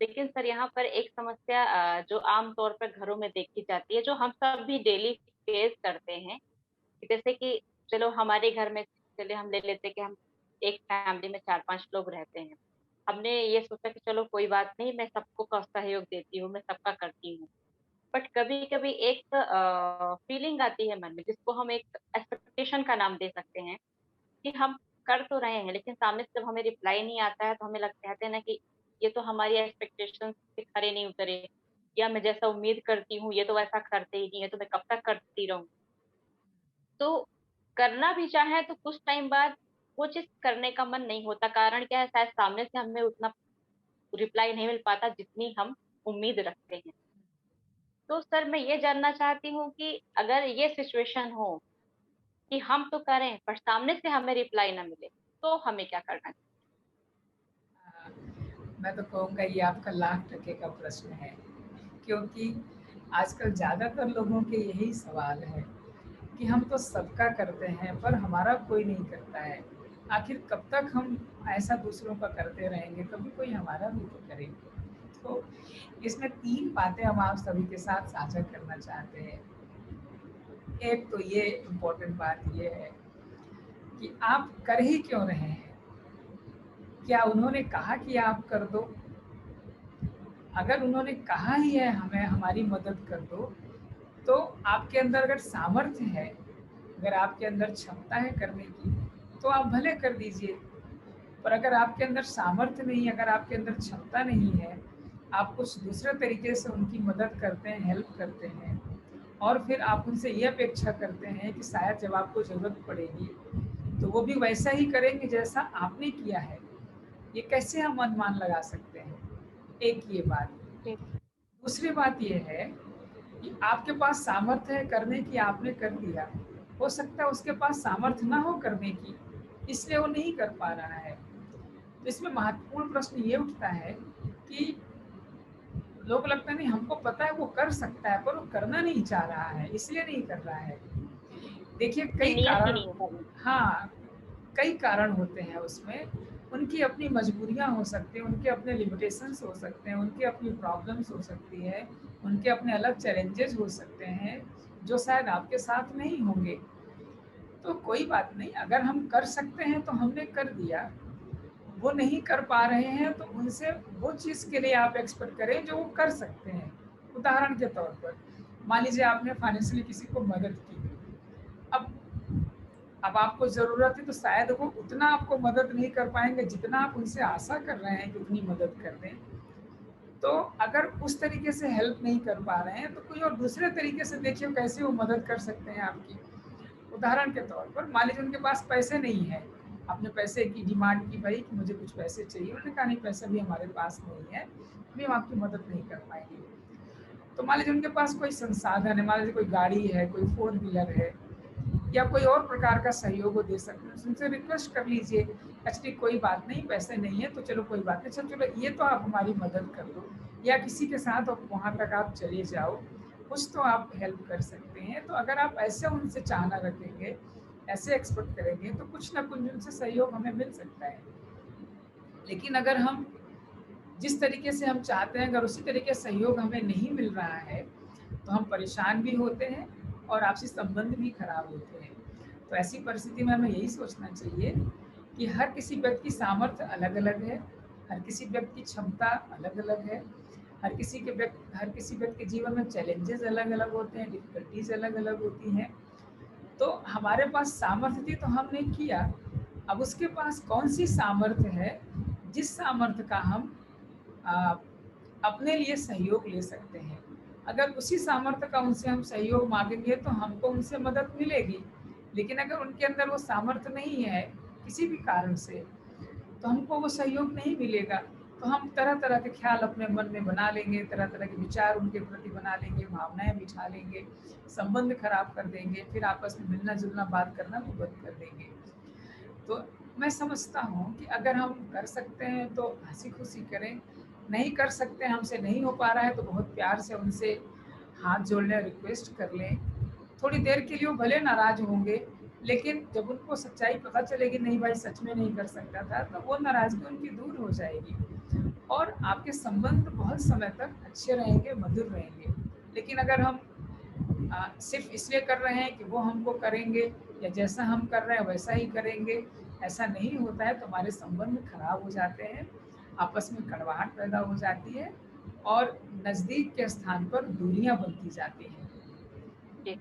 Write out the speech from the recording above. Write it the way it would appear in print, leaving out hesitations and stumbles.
लेकिन सर यहाँ पर एक समस्या जो आम तौर पर घरों में देखी जाती है, जो हम सब भी डेली फेस करते हैं, कि जैसे कि चलो हमारे घर में, चले हम ले लेते कि हम एक फैमिली में 4-5 लोग रहते हैं। हमने ये सोचा कि चलो कोई बात नहीं, मैं सबको का सहयोग देती हूँ, मैं सबका करती हूँ। बट कभी कभी एक फीलिंग आती है मन में, जिसको हम एक एक्सपेक्टेशन का नाम दे सकते हैं, कि हम कर तो रहे हैं लेकिन सामने से जब हमें रिप्लाई नहीं आता है तो हमें लगता कहते हैं ना कि ये तो हमारी एक्सपेक्टेशन से खरे नहीं उतरे, या मैं जैसा उम्मीद करती हूँ ये तो वैसा करते ही नहीं है, तो मैं कब तक करती रहूं। तो करना भी चाहे तो कुछ टाइम बाद वो चीज करने का मन नहीं होता। कारण क्या है, शायद सामने से हमें उतना रिप्लाई नहीं मिल पाता जितनी हम उम्मीद रखते हैं। तो सर मैं ये जानना चाहती हूँ कि अगर ये सिचुएशन हो कि हम तो करें पर सामने से हमें रिप्लाई ना मिले, तो हमें क्या करना हाँ, मैं तो कहूँगा ये आपका लाख टके का प्रश्न है, क्योंकि आजकल ज़्यादातर लोगों के यही सवाल है कि हम तो सबका करते हैं पर हमारा कोई नहीं करता है। आखिर कब तक हम ऐसा दूसरों का करते रहेंगे, कभी कोई हमारा भी तो करे। तो इसमें 3 बातें हम आप सभी के साथ साझा करना चाहते हैं। एक तो ये इम्पोर्टेंट बात ये है कि आप कर ही क्यों रहे हैं? क्या उन्होंने कहा कि आप कर दो? अगर उन्होंने कहा ही है हमें हमारी मदद कर दो, तो आपके अंदर अगर सामर्थ्य है, अगर आपके अंदर क्षमता है करने की, तो आप भले कर दीजिए। पर अगर आपके अंदर सामर्थ्य नहीं, अगर आपके अंदर क्षमता नहीं है, आप कुछ दूसरे तरीके से उनकी मदद करते हैं, हेल्प करते हैं, और फिर आप उनसे ये अपेक्षा करते हैं कि शायद जब आपको ज़रूरत पड़ेगी, तो वो भी वैसा ही करेंगे जैसा आपने किया है। ये कैसे हम अनुमान लगा सकते हैं? एक ये बात। चाहिए। दूसरी बात ये है कि आपके पास सामर्थ्य है करने की, आपने कर दिया। हो सकता है उसके पास सामर्थ्य ना हो करने की, इसलिए वो नहीं कर पा रहा है। तो इसमें महत्वपूर्ण प्रश्न ये उठता है कि लोगों को लगता है नहीं, हमको पता है वो कर सकता है पर वो करना नहीं चाह रहा है, इसलिए नहीं कर रहा है। देखिए की कई नियत ही कारण, नहीं है करने की। हाँ, कई कारण होते हैं उसमें। उनकी अपनी मजबूरियाँ हो सकती हैं, उनके अपने लिमिटेशंस हो सकते हैं, उनकी अपनी प्रॉब्लम्स हो सकती है, उनके अपने अलग चैलेंजेस हो सकते हैं, जो शायद आपके साथ नहीं होंगे। तो कोई बात नहीं, अगर हम कर सकते हैं तो हमने कर दिया। वो नहीं कर पा रहे हैं तो उनसे वो चीज़ के लिए आप एक्सपेक्ट करें जो वो कर सकते हैं। उदाहरण के तौर पर मान लीजिए आपने फाइनेंशियली किसी को मदद की। अब अब आपको ज़रूरत है तो शायद वो उतना आपको मदद नहीं कर पाएँगे जितना आप उनसे आशा कर रहे हैं कि उतनी मदद कर दें। तो अगर उस तरीके से हेल्प नहीं कर पा रहे हैं तो कोई और दूसरे तरीके से देखिए कैसे वो मदद कर सकते हैं आपकी। उदाहरण के तौर पर मान लीजिए उनके पास पैसे नहीं है, आपने पैसे की डिमांड की भाई कि मुझे कुछ पैसे चाहिए, उन्होंने कहा नहीं पैसा भी हमारे पास नहीं है, अभी हम आपकी मदद नहीं कर पाएँगे। तो मान लीजिए उनके पास कोई संसाधन है, मान लीजिए कोई गाड़ी है, कोई फोर व्हीलर है, या कोई और प्रकार का सहयोग वो दे सकते हैं, उनसे रिक्वेस्ट कर लीजिए, एक्चुअली कोई बात नहीं, पैसे नहीं है तो चलो कोई बात नहीं, चलो चलो ये तो आप हमारी मदद कर दो, या किसी के साथ आप वहाँ तक आप चले जाओ, कुछ तो आप हेल्प कर सकते हैं। तो अगर आप ऐसे उनसे चाहना रखेंगे, ऐसे एक्सपेक्ट करेंगे, तो कुछ ना कुछ उनसे सहयोग हमें मिल सकता है। लेकिन अगर हम जिस तरीके से हम चाहते हैं, अगर उसी तरीके से सहयोग हमें नहीं मिल रहा है, तो हम परेशान भी होते हैं और आपसी संबंध भी खराब होते हैं। तो ऐसी परिस्थिति में हमें यही सोचना चाहिए कि हर किसी व्यक्ति की सामर्थ्य अलग-अलग है, हर किसी व्यक्ति की क्षमता अलग-अलग है, हर किसी व्यक्ति के जीवन में चैलेंजेज़ अलग-अलग होते हैं, डिफ़िकल्टीज़ अलग-अलग होती हैं। तो हमारे पास सामर्थ्य थी तो हमने किया, अब उसके पास कौन-सी सामर्थ्य है, जिस सामर्थ्य का हम अ, अपने लिए सहयोग ले सकते हैं। अगर उसी सामर्थ्य का उनसे हम सहयोग माँगेंगे तो हमको उनसे मदद मिलेगी। लेकिन अगर उनके अंदर वो सामर्थ्य नहीं है, किसी भी कारण से, तो हमको वो सहयोग नहीं मिलेगा। तो हम तरह-तरह के ख़्याल अपने मन में बना लेंगे, तरह-तरह के विचार उनके प्रति बना लेंगे, भावनाएँ बिठा लेंगे, संबंध खराब कर देंगे, फिर आपस में मिलना-जुलना, बात करना भी बंद कर देंगे। तो मैं समझता हूँ कि अगर हम कर सकते हैं तो हँसी-खुशी करें, नहीं कर सकते हैं, हमसे नहीं हो पा रहा है तो बहुत प्यार से उनसे हाथ जोड़ लें, रिक्वेस्ट कर लें। थोड़ी देर के लिए वो भले नाराज़ होंगे, लेकिन जब उनको सच्चाई पता चलेगी नहीं भाई सच में नहीं कर सकता था, तो वो नाराज़गी उनकी दूर हो जाएगी। और आपके संबंध बहुत समय तक अच्छे रहेंगे, मधुर रहेंगे। लेकिन अगर हम सिर्फ़ इसलिए कर रहे हैं कि वो हमको करेंगे या जैसा हम कर रहे हैं वैसा ही करेंगे, ऐसा नहीं होता है तो हमारे संबंध खराब हो जाते हैं, आपस में कड़वाहट पैदा हो जाती है और नज़दीक के स्थान पर दूरियाँ बनती जाती हैं। जी।